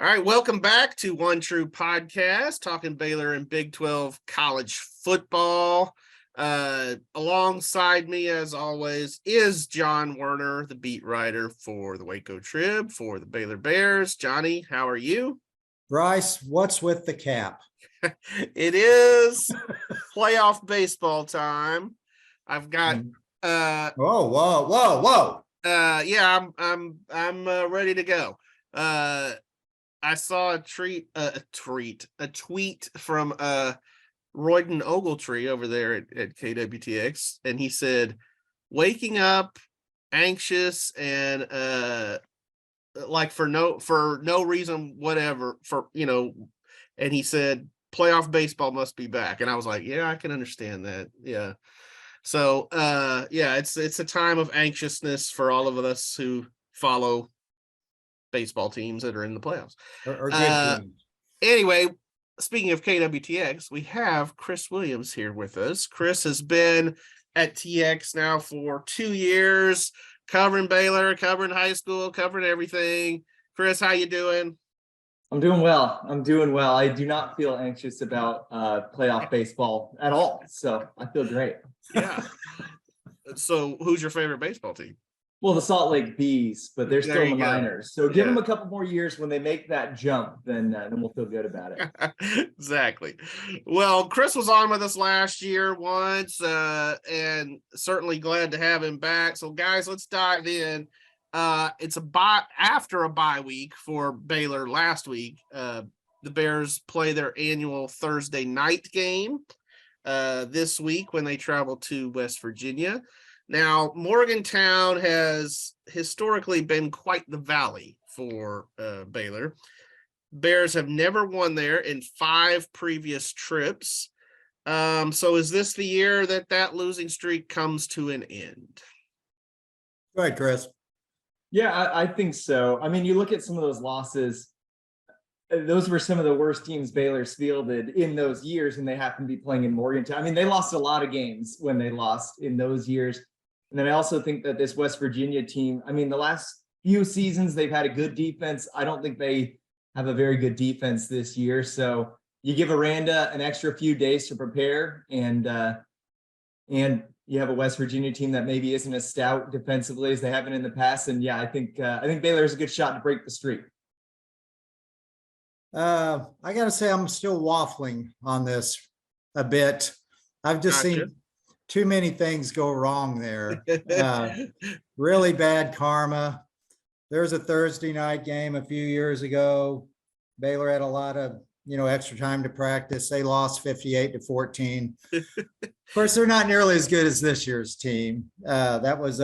All right, welcome back to One True Podcast, talking Baylor and Big 12 college football. Alongside me, as always, is John Werner, the beat writer for the Waco Trib for the Baylor Bears. Johnny, how are you? Brice, what's with the cap? It is playoff baseball time. I've got whoa. Yeah, I'm ready to go. I saw a tweet from Royden Ogletree over there at KWTX, and he said, waking up anxious and like for no reason whatever, and he said playoff baseball must be back. And I was like, yeah, I can understand that. Yeah. So it's a time of anxiousness for all of us who follow baseball teams that are in the playoffs. Or good teams. Anyway, speaking of KWTX, we have Chris Williams here with us. Chris has been at TX now for 2 years, covering Baylor, covering high school, covering everything. Chris, how you doing? I'm doing well. I do not feel anxious about playoff baseball at all. So I feel great. Yeah. So who's your favorite baseball team? Well, the Salt Lake Bees, but they're still in the minors. So give them a couple more years. When they make that jump, then we'll feel good about it. Exactly. Well, Chris was on with us last year once, and certainly glad to have him back. So, guys, let's dive in. It's after a bye week for Baylor last week. The Bears play their annual Thursday night game this week when they travel to West Virginia. Now, Morgantown has historically been quite the valley for Baylor. Bears have never won there in 5 previous trips. So is this the year that losing streak comes to an end? Go ahead, Chris. Yeah, I think so. I mean, you look at some of those losses. Those were some of the worst teams Baylor's fielded in those years, and they happen to be playing in Morgantown. I mean, they lost a lot of games when they lost in those years. And then I also think that this West Virginia team, I mean, the last few seasons, they've had a good defense. I don't think they have a very good defense this year. So you give Aranda an extra few days to prepare, and you have a West Virginia team that maybe isn't as stout defensively as they have been in the past. And yeah, I think Baylor has a good shot to break the streak. I got to say, I'm still waffling on this a bit. I've just seen too many things go wrong there. Really bad karma. There's a Thursday night game a few years ago. Baylor had a lot of, extra time to practice. They lost 58-14. Of course, they're not nearly as good as this year's team. That was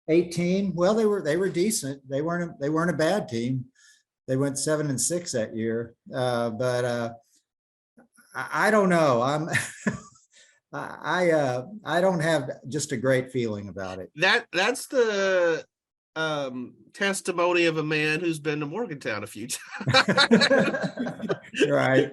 18. Well, they were decent. They weren't a bad team. They went 7-6 that year. But I don't know. I don't have just a great feeling about it. That's the testimony of a man who's been to Morgantown a few times. Right.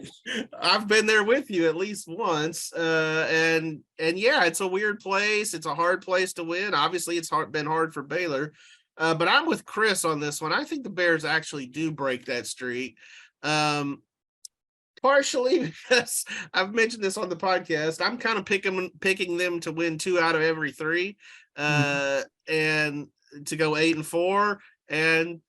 I've been there with you at least once. And yeah, it's a weird place. It's a hard place to win. Obviously, it's been hard for Baylor. But I'm with Chris on this one. I think the Bears actually do break that streak. Partially because I've mentioned this on the podcast. I'm kind of picking them to win 2 out of every 3, and to go 8-4. And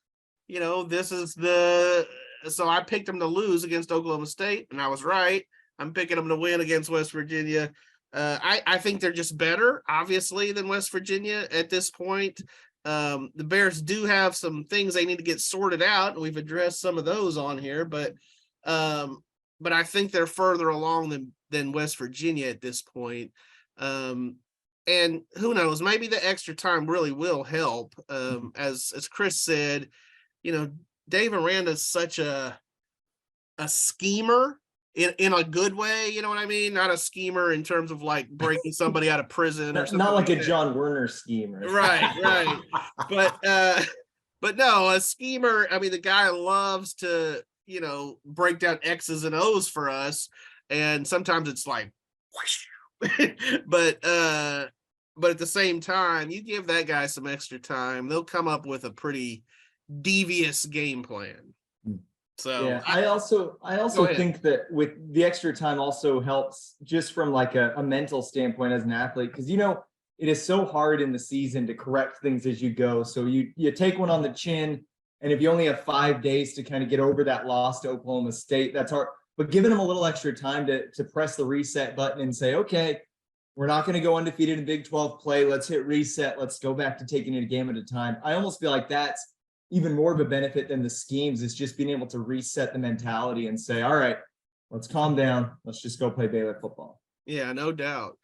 this is so I picked them to lose against Oklahoma State, and I was right. I'm picking them to win against West Virginia. I think they're just better, obviously, than West Virginia at this point. The Bears do have some things they need to get sorted out, and we've addressed some of those on here, but I think they're further along than West Virginia at this point. And who knows, maybe the extra time really will help. As Chris said, Dave Aranda's such a schemer in a good way, you know what I mean? Not a schemer in terms of like breaking somebody out of prison or something. Not like a John Werner schemer. Right. But no, a schemer. I mean, the guy loves to, break down X's and O's for us. And sometimes it's like, whoosh. But at the same time, you give that guy some extra time, they'll come up with a pretty devious game plan. So yeah, I also think that with the extra time also helps just from like a mental standpoint as an athlete, because it is so hard in the season to correct things as you go. So you take one on the chin, and if you only have 5 days to kind of get over that loss to Oklahoma State, that's hard. But giving them a little extra time to press the reset button and say, okay, we're not going to go undefeated in Big 12 play. Let's hit reset. Let's go back to taking it a game at a time. I almost feel like that's even more of a benefit than the schemes, is just being able to reset the mentality and say, all right, let's calm down. Let's just go play Baylor football. Yeah, no doubt.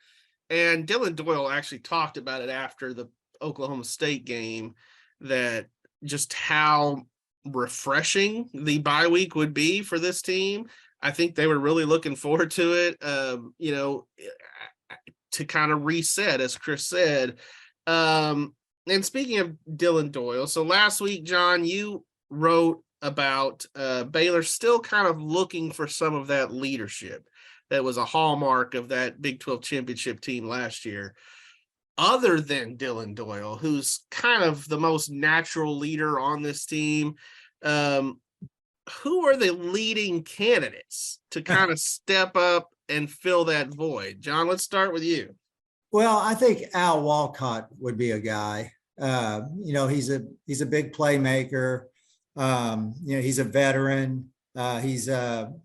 And Dillon Doyle actually talked about it after the Oklahoma State game, that just how refreshing the bye week would be for this team. I think they were really looking forward to it, to kind of reset, as Chris said. And speaking of Dillon Doyle, so last week, John, you wrote about Baylor still kind of looking for some of that leadership that was a hallmark of that Big 12 championship team last year. Other than Dillon Doyle, who's kind of the most natural leader on this team, who are the leading candidates to kind of step up and fill that void? John, let's start with you. Well, I think Al Walcott would be a guy. He's a big playmaker. He's a veteran. He's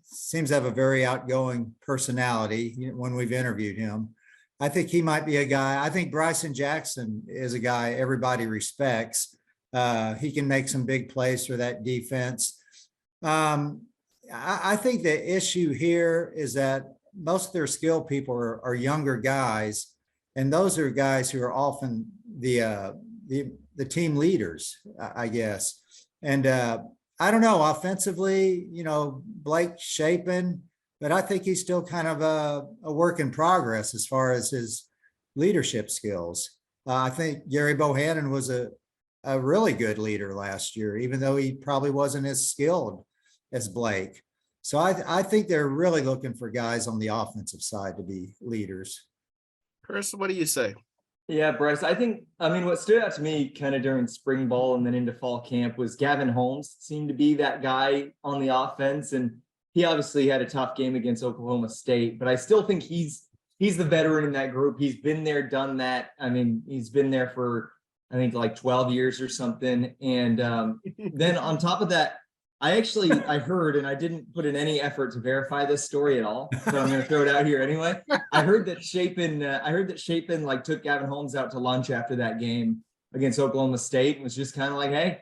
seems to have a very outgoing personality when we've interviewed him. I think he might be a guy. I think Brice Jackson is a guy everybody respects. He can make some big plays for that defense. I think the issue here is that most of their skill people are younger guys, and those are guys who are often the team leaders, I guess. And I don't know, offensively, Blake Shapen, but I think he's still kind of a work in progress as far as his leadership skills. I think Gary Bohannon was a really good leader last year, even though he probably wasn't as skilled as Blake. So I think they're really looking for guys on the offensive side to be leaders. Chris, what do you say? Yeah, Brice, what stood out to me kind of during spring ball and then into fall camp was Gavin Holmes seemed to be that guy on the offense. And he obviously had a tough game against Oklahoma State, but I still think he's the veteran in that group. He's been there, done that. He's been there for, I think, like 12 years or something. And then on top of that, I heard, and I didn't put in any effort to verify this story at all, but I'm going to throw it out here anyway. I heard that Shapen like took Gavin Holmes out to lunch after that game against Oklahoma State and was just kind of like, hey,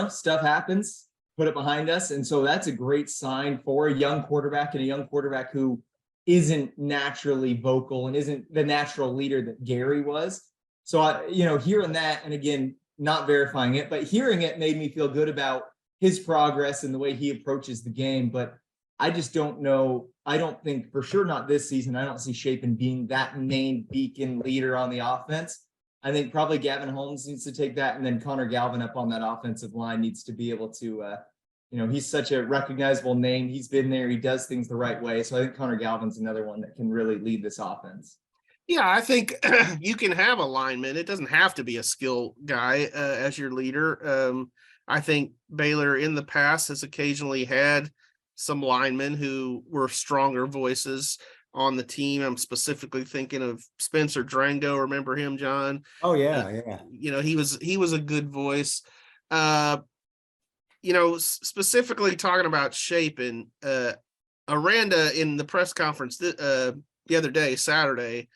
stuff happens, put it behind us. And so that's a great sign for a young quarterback, and a young quarterback who isn't naturally vocal and isn't the natural leader that Gary was. So hearing that, and again, not verifying it, but hearing it made me feel good about his progress and the way he approaches the game. But I just don't know. I don't think, for sure not this season, I don't see Shapen being that main beacon leader on the offense. I think probably Gavin Holmes needs to take that, and then Connor Galvin up on that offensive line needs to be able to, he's such a recognizable name. He's been there. He does things the right way. So I think Connor Galvin's another one that can really lead this offense. Yeah, I think you can have a lineman. It doesn't have to be a skill guy as your leader. I think Baylor in the past has occasionally had some linemen who were stronger voices on the team. I'm specifically thinking of Spencer Drango. Remember him, John? Oh yeah, yeah. He was a good voice. Specifically talking about Shapen, Aranda in the press conference the other day, Saturday,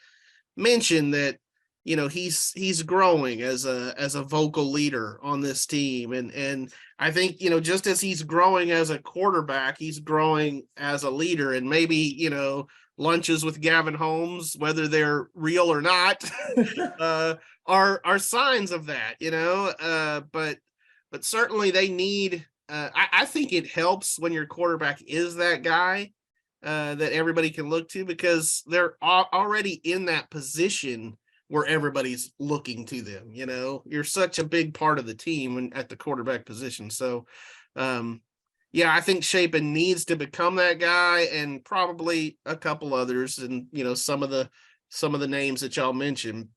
mentioned that he's growing as a vocal leader on this team, and I think just as he's growing as a quarterback, he's growing as a leader. And maybe lunches with Gavin Holmes, whether they're real or not, are signs of that. But certainly they need. I think it helps when your quarterback is that guy that everybody can look to, because they're already in that position where everybody's looking to them. You're such a big part of the team at the quarterback position. So, I think Shapen needs to become that guy, and probably a couple others, and some of the names that y'all mentioned.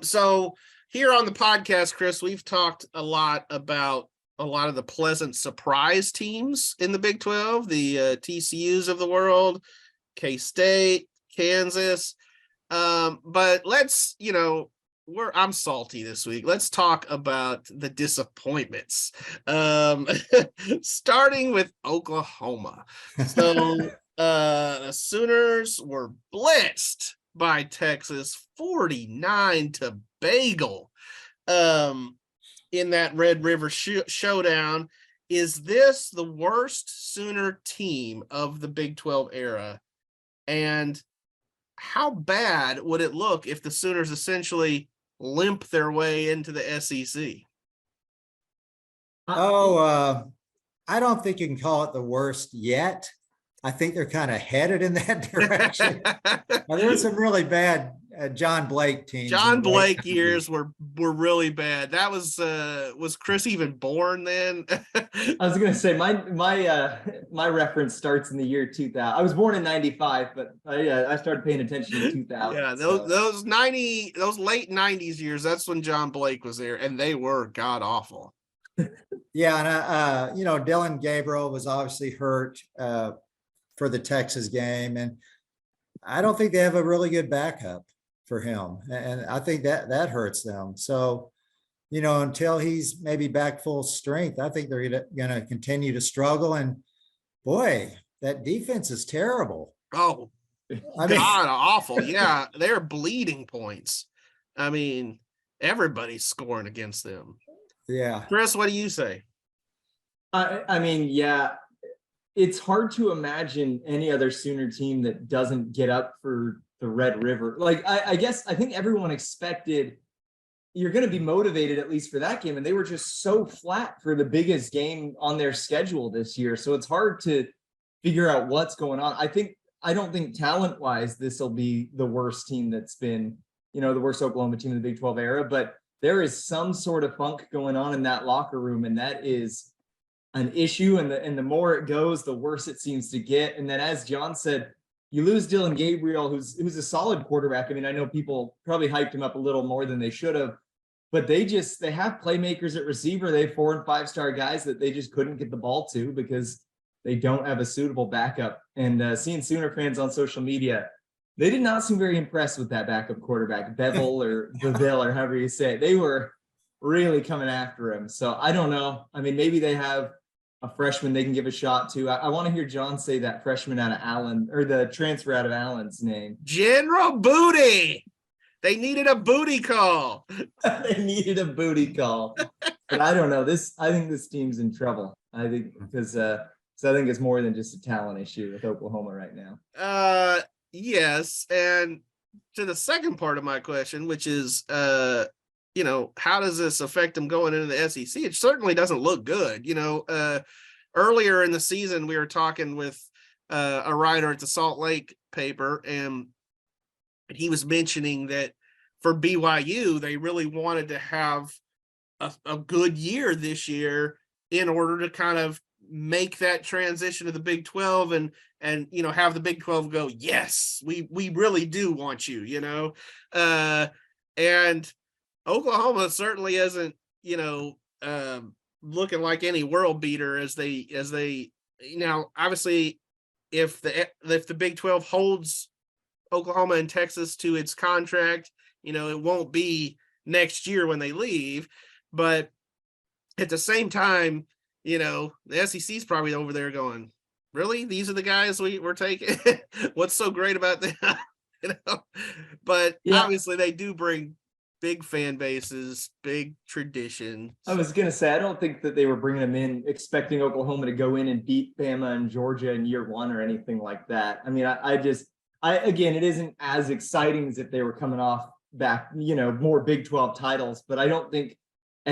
So here on the podcast, Chris, we've talked a lot about a lot of the pleasant surprise teams in the Big 12, the TCUs of the world, K-State, Kansas. But let's, I'm salty this week. Let's talk about the disappointments. Starting with Oklahoma. So the Sooners were blitzed by Texas 49 to bagel in that Red River showdown. Is this the worst Sooner team of the Big 12 era? And how bad would it look if the Sooners essentially limp their way into the SEC? I don't think you can call it the worst yet. I think they're kind of headed in that direction. There were some really bad John Blake teams. John Blake years were really bad. That was Chris even born then? I was gonna say my reference starts in the year 2000. I was born in 95, but I started paying attention in 2000. Yeah, those late 90s years. That's when John Blake was there, and they were god awful. Yeah, and Dillon Gabriel was obviously hurt for the Texas game, and I don't think they have a really good backup for him, and I think that hurts them. So, until he's maybe back full strength, I think they're going to continue to struggle. And boy, that defense is terrible. Oh, god awful. Yeah, they're bleeding points. I mean, everybody's scoring against them. Yeah. Chris, what do you say? I mean, yeah, it's hard to imagine any other Sooner team that doesn't get up for the Red River. Like, I guess I think everyone expected you're going to be motivated at least for that game, and they were just so flat for the biggest game on their schedule this year. So it's hard to figure out what's going on. I don't think talent-wise this will be the worst team that's been, the worst Oklahoma team in the Big 12 era, but there is some sort of funk going on in that locker room, and that is an issue. And the more it goes, the worse it seems to get. And then, as John said, you lose Dillon Gabriel, who's a solid quarterback. I mean, I know people probably hyped him up a little more than they should have, but they have playmakers at receiver. They have 4- and 5-star guys that they just couldn't get the ball to because they don't have a suitable backup. And seeing Sooner fans on social media, they did not seem very impressed with that backup quarterback, Bevel or Beville or however you say it. They were really coming after him. So I don't know. I mean, maybe they have a freshman they can give a shot to. I want to hear John say that freshman out of Allen, or the transfer out of Allen's name. General Booty. They needed a booty call. They needed a booty call. But I don't know. I think this team's in trouble. I think because I think it's more than just a talent issue with Oklahoma right now. Yes. And to the second part of my question, which is how does this affect them going into the SEC? It certainly doesn't look good. Earlier in the season, we were talking with a writer at the Salt Lake paper, and he was mentioning that for BYU, they really wanted to have a good year this year in order to kind of make that transition to the Big 12 and have the Big 12 go, yes, we really do want you, and Oklahoma certainly isn't, looking like any world beater as they obviously if the Big 12 holds Oklahoma and Texas to its contract, it won't be next year when they leave, but at the same time, the SEC is probably over there going, really? These are the guys we're taking? What's so great about them? But obviously they do bring big fan bases, big tradition. I was going to say, I don't think that they were bringing them in expecting Oklahoma to go in and beat Bama and Georgia in year one or anything like that. I mean, again, it isn't as exciting as if they were coming off back, more Big 12 titles, but I don't think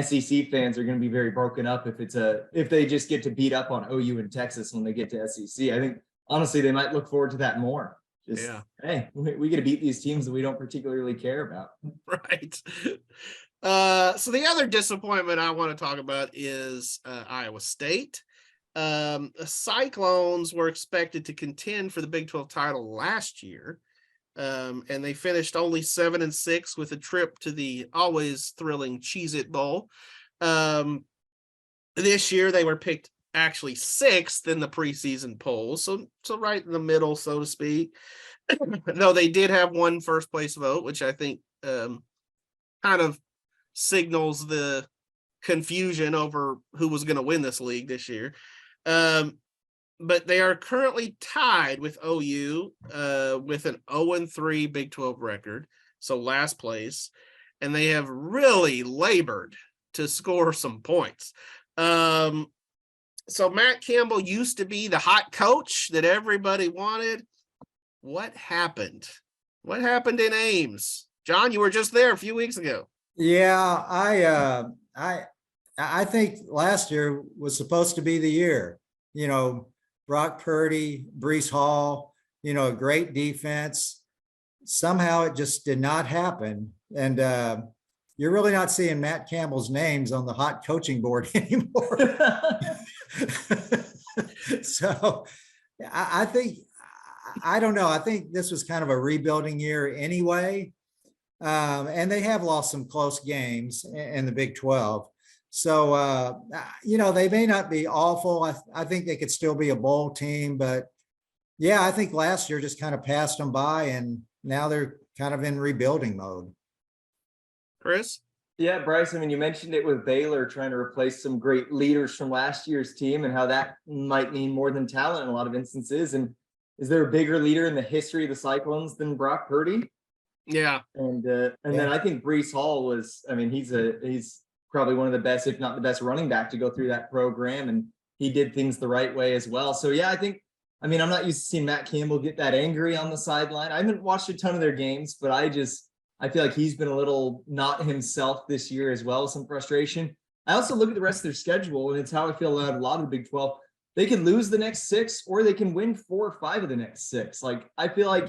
SEC fans are going to be very broken up if they just get to beat up on OU and Texas when they get to SEC. I think honestly, they might look forward to that more. Hey, we get to beat these teams that we don't particularly care about. Right. So the other disappointment I want to talk about is Iowa State. The Cyclones were expected to contend for the Big 12 title last year. And they finished only 7-6 with a trip to the always thrilling Cheez-It Bowl. This year they were picked actually 6th in the preseason polls, so right in the middle, so to speak. Though they did have one first place vote, which I think kind of signals the confusion over who was going to win this league this year. But they are currently tied with OU with an 0-3 Big 12 record, so last place, and they have really labored to score some points. So Matt Campbell used to be the hot coach that everybody wanted. What happened? What happened in Ames? John, you were just there a few weeks ago. Yeah, I think last year was supposed to be the year. You know, Brock Purdy, Brice Hall, you know, a great defense. Somehow it just did not happen. And you're really not seeing Matt Campbell's names on the hot coaching board anymore. So I think, I don't know. I think this was kind of a rebuilding year anyway. And they have lost some close games in the Big 12. So, you know, they may not be awful. I think they could still be a bowl team, but yeah, I think last year just kind of passed them by and now they're kind of in rebuilding mode. Chris? Yeah, Brice, I mean, you mentioned it with Baylor trying to replace some great leaders from last year's team and how that might mean more than talent in a lot of instances. And is there a bigger leader in the history of the Cyclones than Brock Purdy? Yeah. And then I think Brice Hall was, I mean, he's probably one of the best, if not the best running back to go through that program. And he did things the right way as well. So yeah, I'm not used to seeing Matt Campbell get that angry on the sideline. I haven't watched a ton of their games, but I feel like he's been a little not himself this year as well, some frustration. I also look at the rest of their schedule, and it's how I feel about a lot of the Big 12. They can lose the next 6, or they can win 4 or 5 of the next 6. Like, I feel like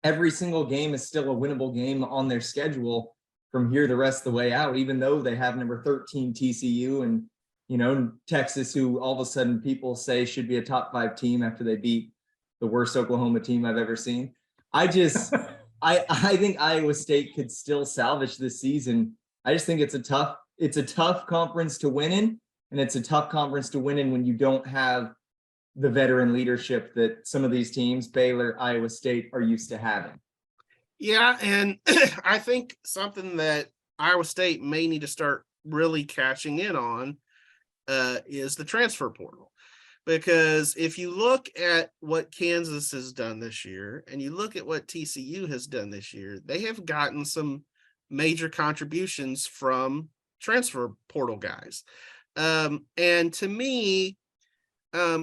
every single game is still a winnable game on their schedule from here the rest of the way out, even though they have number 13 TCU and, you know, Texas, who all of a sudden people say should be a top 5 team after they beat the worst Oklahoma team I've ever seen. I think Iowa State could still salvage this season. I just think it's a tough conference to win in, and it's a tough conference to win in when you don't have the veteran leadership that some of these teams, Baylor, Iowa State, are used to having. Yeah, and I think something that Iowa State may need to start really catching in on is the transfer portal. Because if you look at what Kansas has done this year and you look at what TCU has done this year, they have gotten some major contributions from transfer portal guys. And to me,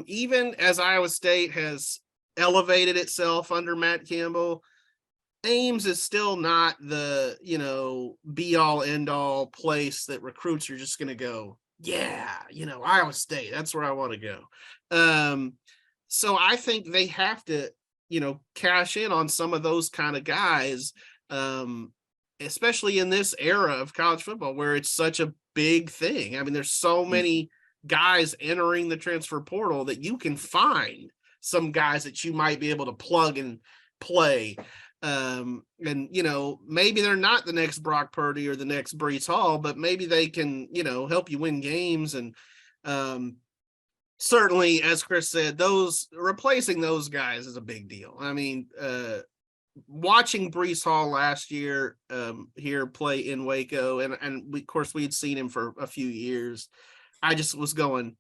even as Iowa State has elevated itself under Matt Campbell, Ames is still not the, you know, be all end all place that recruits are just going to go, yeah, you know, Iowa State, that's where I want to go. So I think they have to, you know, cash in on some of those kind of guys, especially in this era of college football where it's such a big thing. I mean, there's so many guys entering the transfer portal that you can find some guys that you might be able to plug and play. And, you know, maybe they're not the next Brock Purdy or the next Brice Hall, but maybe they can, you know, help you win games. And certainly, as Chris said, replacing those guys is a big deal. I mean, watching Brice Hall last year here play in Waco, and we, of course, we'd seen him for a few years. I just was going,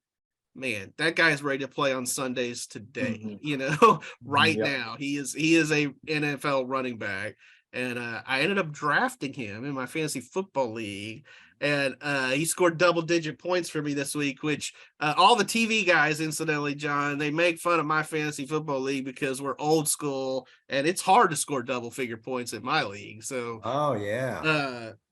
man, that guy's ready to play on Sundays today, you know, right now. He is a NFL running back. And I ended up drafting him in my fantasy football league. And he scored double-digit points for me this week, which all the TV guys, incidentally, John, they make fun of my fantasy football league because we're old school, and it's hard to score double-figure points in my league. So,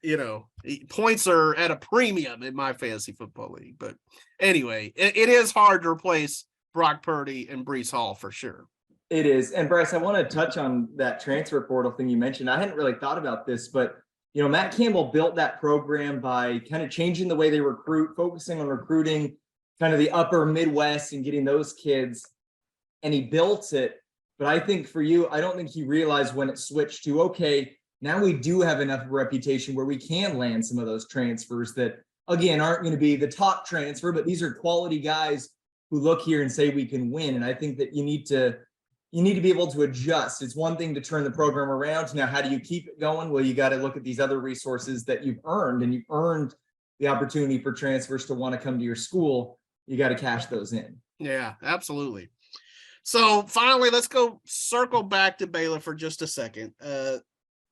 you know, points are at a premium in my fantasy football league. But anyway, it is hard to replace Brock Purdy and Brice Hall for sure. It is. And Brice, I want to touch on that transfer portal thing you mentioned. I hadn't really thought about this, but you know, Matt Campbell built that program by kind of changing the way they recruit, focusing on recruiting kind of the upper Midwest and getting those kids. And he built it But I think for you, I don't think he realized when it switched to, okay, now we do have enough reputation where we can land some of those transfers that, again, aren't going to be the top transfer, but these are quality guys who look here and say we can win. And I think that you need to be able to adjust. It's one thing to turn the program around. Now, how do you keep it going? Well, you got to look at these other resources that you've earned, and you've earned the opportunity for transfers to want to come to your school. You got to cash those in. Yeah, absolutely. So finally, let's go circle back to Baylor for just a second.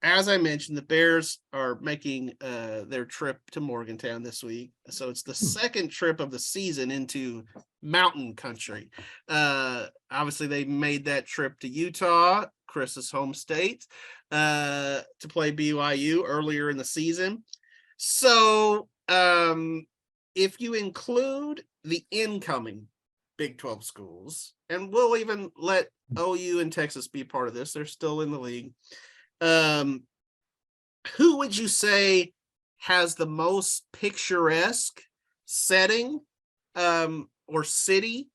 As I mentioned, the Bears are making their trip to Morgantown this week. So it's the second trip of the season into mountain country. Obviously, they made that trip to Utah, Chris's home state, to play BYU earlier in the season. So if you include the incoming Big 12 schools, and we'll even let OU and Texas be part of this, they're still in the league. Who would you say has the most picturesque setting or city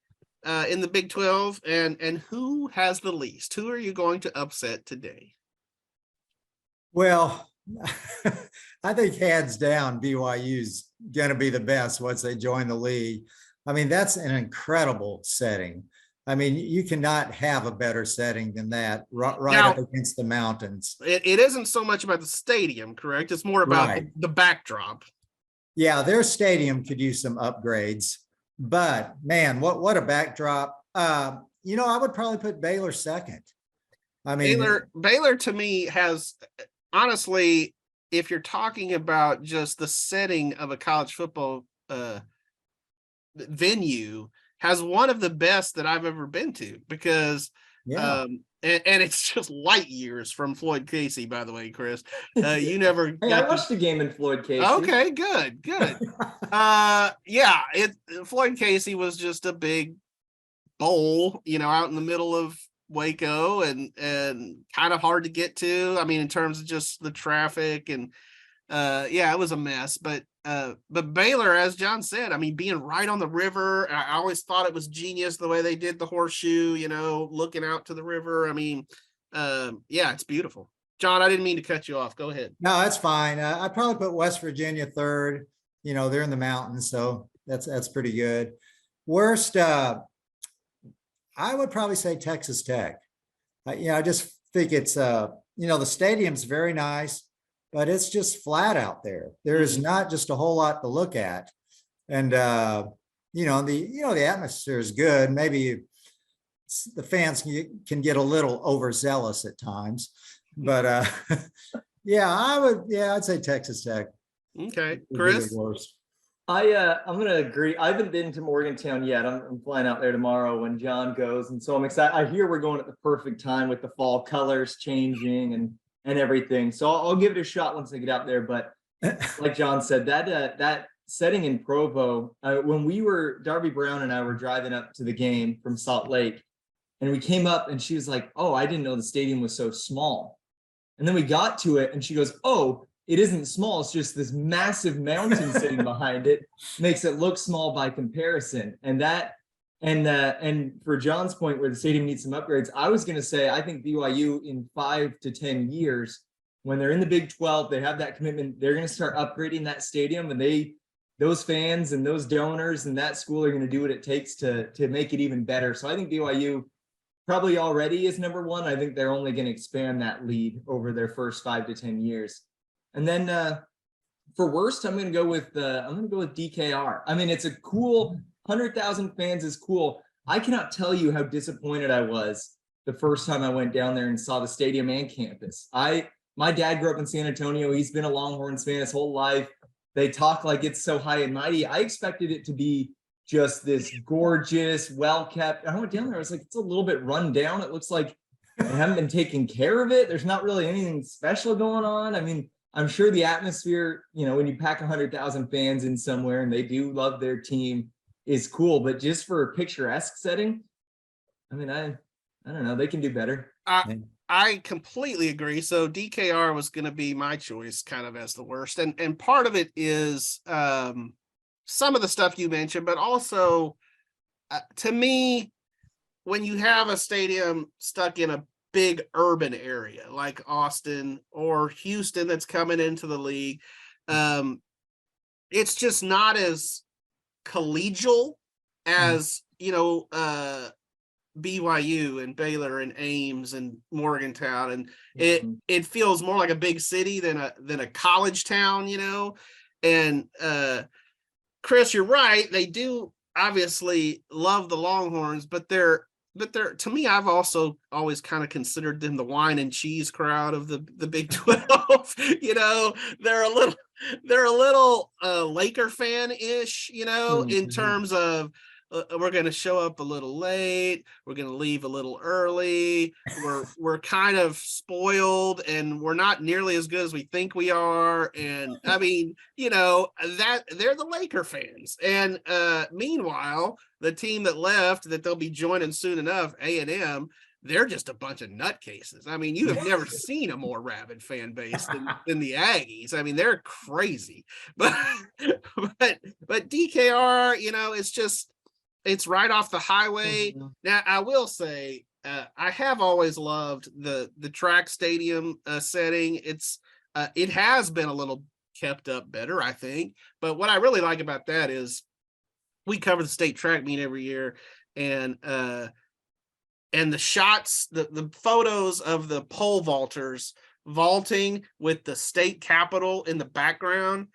in the Big 12, and who has the least? Who are you going to upset today? Well, I think hands down BYU's going to be the best once they join the league. I mean, that's an incredible setting. I mean, you cannot have a better setting than that, right now, up against the mountains. It isn't so much about the stadium, correct? It's more about the backdrop. Yeah, their stadium could use some upgrades, but man, what a backdrop. I would probably put Baylor second. I mean, Baylor to me has, honestly, if you're talking about just the setting of a college football venue, has one of the best that I've ever been to, because and it's just light years from Floyd Casey, by the way, Chris. You never hey, I watched the game in Floyd Casey. Okay, good. Floyd Casey was just a big bowl, out in the middle of Waco, and kind of hard to get to. I mean, in terms of just the traffic, and it was a mess. But Baylor, as John said, I mean, being right on the river, I always thought it was genius the way they did the horseshoe, looking out to the river. I mean, it's beautiful. John, I didn't mean to cut you off. Go ahead. No, that's fine. I'd probably put West Virginia third. They're in the mountains, so that's pretty good. Worst, I would probably say Texas Tech. I just think it's, the stadium's very nice, but it's just flat out there. There is not just a whole lot to look at. And, the atmosphere is good. Maybe the fans can get a little overzealous at times, but I'd say Texas Tech. Okay. Chris? I'm going to agree. I haven't been to Morgantown yet. I'm flying out there tomorrow when John goes. And so I'm excited. I hear we're going at the perfect time with the fall colors changing and everything. So I'll give it a shot once I get out there. But like John said, that setting in Provo, when Darby Brown and I were driving up to the game from Salt Lake, and we came up and she was like, "Oh, I didn't know the stadium was so small." And then we got to it and she goes, "Oh, it isn't small. It's just this massive mountain sitting behind it makes it look small by comparison." And for John's point, where the stadium needs some upgrades, I was going to say, I think BYU in 5 to 10 years, when they're in the Big 12, they have that commitment. They're going to start upgrading that stadium, and those fans and those donors and that school are going to do what it takes to make it even better. So I think BYU probably already is number one. I think they're only going to expand that lead over their first 5 to 10 years. And then for worst, I'm going to go with DKR. I mean, it's a cool 100,000 fans is cool. I cannot tell you how disappointed I was the first time I went down there and saw the stadium and campus. My dad grew up in San Antonio. He's been a Longhorns fan his whole life. They talk like it's so high and mighty. I expected it to be just this gorgeous, well-kept. I went down there. I was like, it's a little bit run down. It looks like they haven't been taking care of it. There's not really anything special going on. I mean, I'm sure the atmosphere, when you pack 100,000 fans in somewhere and they do love their team, is cool. But just for a picturesque setting, I mean, I don't know. They can do better. I completely agree. So DKR was going to be my choice kind of as the worst. And part of it is some of the stuff you mentioned, but also to me, when you have a stadium stuck in a big urban area like Austin or Houston that's coming into the league, it's just not as collegial as, BYU and Baylor and Ames and Morgantown, and it feels more like a big city than a college town, And Chris, you're right. They do obviously love the Longhorns, but they're to me, I've also always kind of considered them the wine and cheese crowd of the Big 12. They're a little Laker fan-ish, in terms of we're going to show up a little late, we're going to leave a little early, we're kind of spoiled, and we're not nearly as good as we think we are. And I mean, that they're the Laker fans. And meanwhile, the team that left, that they'll be joining soon enough, A&M, they're just a bunch of nutcases. I mean, you have never seen a more rabid fan base than the Aggies. I mean, they're crazy. But DKR, it's right off the highway. Mm-hmm. Now, I will say, I have always loved the track stadium setting. It has been a little kept up better, I think. But what I really like about that is we cover the state track meet every year, and the shots, the photos of the pole vaulters vaulting with the state capitol in the background,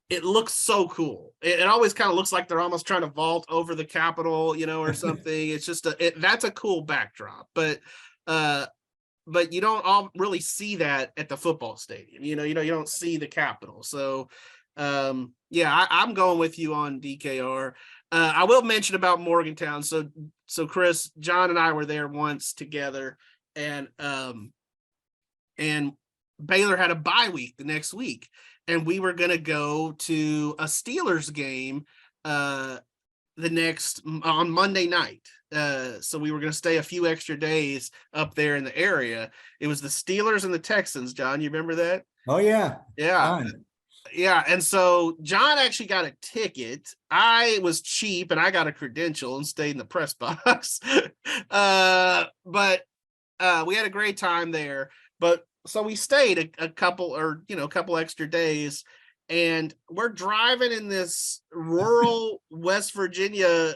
it looks so cool. It always kind of looks like they're almost trying to vault over the Capitol, or something. It's just that's a cool backdrop, but you don't all really see that at the football stadium. You don't see the Capitol. So I'm going with you on DKR. I will mention about Morgantown. So Chris, John and I were there once together, and Baylor had a bye week the next week. And we were going to go to a Steelers game on Monday night. So we were going to stay a few extra days up there in the area. It was the Steelers and the Texans, John. You remember that? Oh, yeah. Yeah. Fine. Yeah. And so John actually got a ticket. I was cheap and I got a credential and stayed in the press box. But we had a great time there. But so we stayed a couple extra days, and we're driving in this rural West Virginia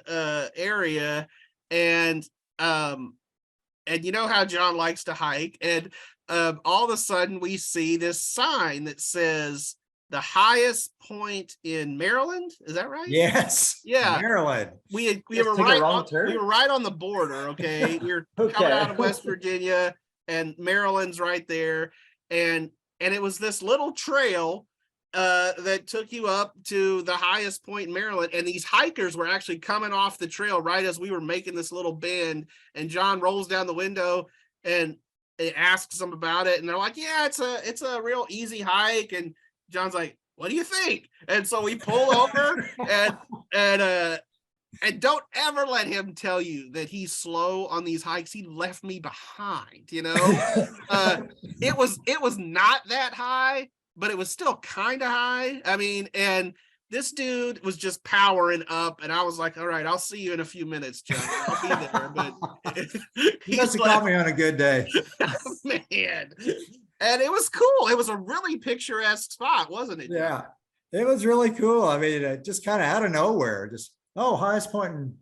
area, and you know how John likes to hike, and all of a sudden we see this sign that says the highest point in Maryland. Is that right? Yes. Yeah. Maryland. We were right on the border. Okay. We were coming out of West Virginia, and Maryland's right there. And it was this little trail that took you up to the highest point in Maryland. And these hikers were actually coming off the trail right as we were making this little bend. And John rolls down the window and asks them about it. And they're like, yeah, it's a real easy hike. And John's like, what do you think? And so we pull over and don't ever let him tell you that he's slow on these hikes. He left me behind, It was not that high, but it was still kind of high. I mean, and this dude was just powering up, and I was like, all right, I'll see you in a few minutes, John. I'll be there. But he must have caught me on a good day. Man. And it was cool. It was a really picturesque spot, wasn't it? Yeah, it was really cool. I mean, just kind of out of nowhere, highest point in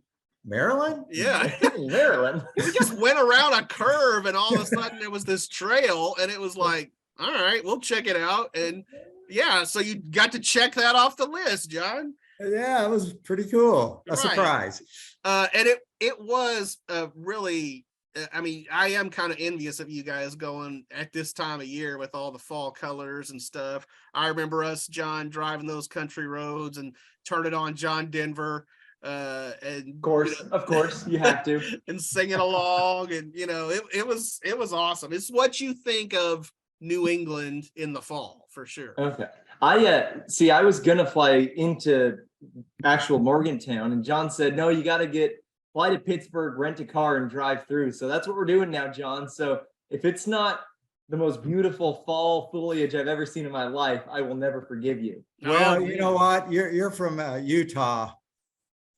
Maryland? Yeah. Maryland. We just went around a curve, and all of a sudden there was this trail, and it was like, all right, we'll check it out. And yeah, so you got to check that off the list, John. Yeah, it was pretty cool. A surprise. And it was really, I mean, I am kind of envious of you guys going at this time of year with all the fall colors and stuff. I remember us, John, driving those country roads and turning on John Denver. And of course, you have to, and singing along, and it was awesome. It's what you think of New England in the fall for sure. Okay, I was gonna fly into actual Morgantown, and John said, no, you got to fly to Pittsburgh, rent a car, and drive through. So that's what we're doing now, John. So if it's not the most beautiful fall foliage I've ever seen in my life, I will never forgive you. Well, you know what? You're from Utah.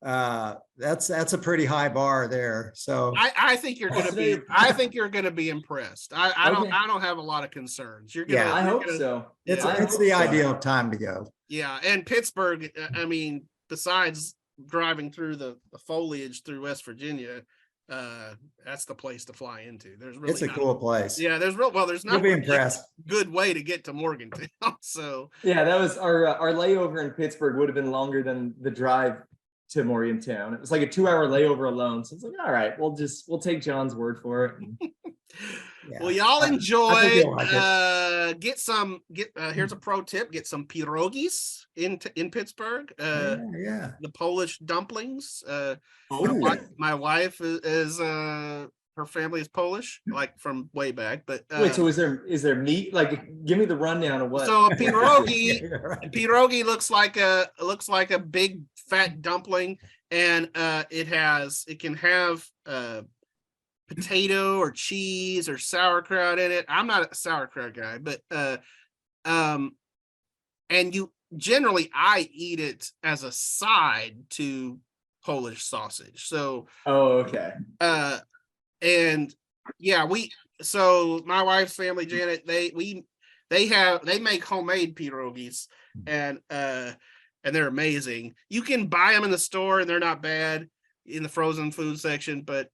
that's a pretty high bar there. So I think you're gonna be impressed. I Okay. don't have a lot of concerns. Yeah. I you're hope gonna- so. it's I it's hope the so. ideal time to go. Yeah, and Pittsburgh, I mean, besides driving through the foliage through West Virginia, that's the place to fly into. There's really It's a not cool place. Yeah, there's You'll not be really a impressed. good way to get to Morgantown. So Yeah, that was our layover in Pittsburgh would have been longer than the drive to Morgantown. It was like a 2-hour layover alone. So it's like, all right, we'll take John's word for it. Yeah. well, y'all I enjoy. think you'll like it. Here's a pro tip: get some pierogies in Pittsburgh. Yeah. The Polish dumplings. Oh. My wife is her family is Polish, like from way back. But Wait, so is there meat? Like, give me the rundown of what. so a pierogi. You're right. Pierogi looks like a big fat dumpling, and it can have potato or cheese or sauerkraut in it. I'm not a sauerkraut guy, but and you generally I eat it as a side to Polish sausage. So Oh, okay. and yeah, so my wife's family, Janet, they make homemade pierogies, and they're amazing. You can buy them in the store and they're not bad in the frozen food section, but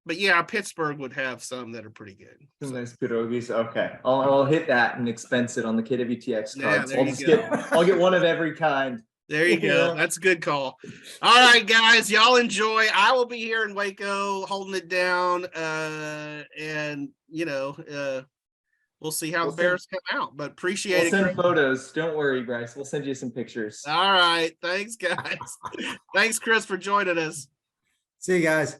yeah, Pittsburgh would have some that are pretty good. Some nice pierogies. Okay, I'll hit that and expense it on the KWTX Yeah, card. there you go. I'll get one of every kind. There you go. Yeah. That's a good call. All right, guys, y'all enjoy. I will be here in Waco holding it down. And we'll see how the Bears come out, but appreciate We'll it. send Chris. photos. Don't worry, Brice. We'll send you some pictures. All right. Thanks, guys. Thanks, Chris, for joining us. See you guys.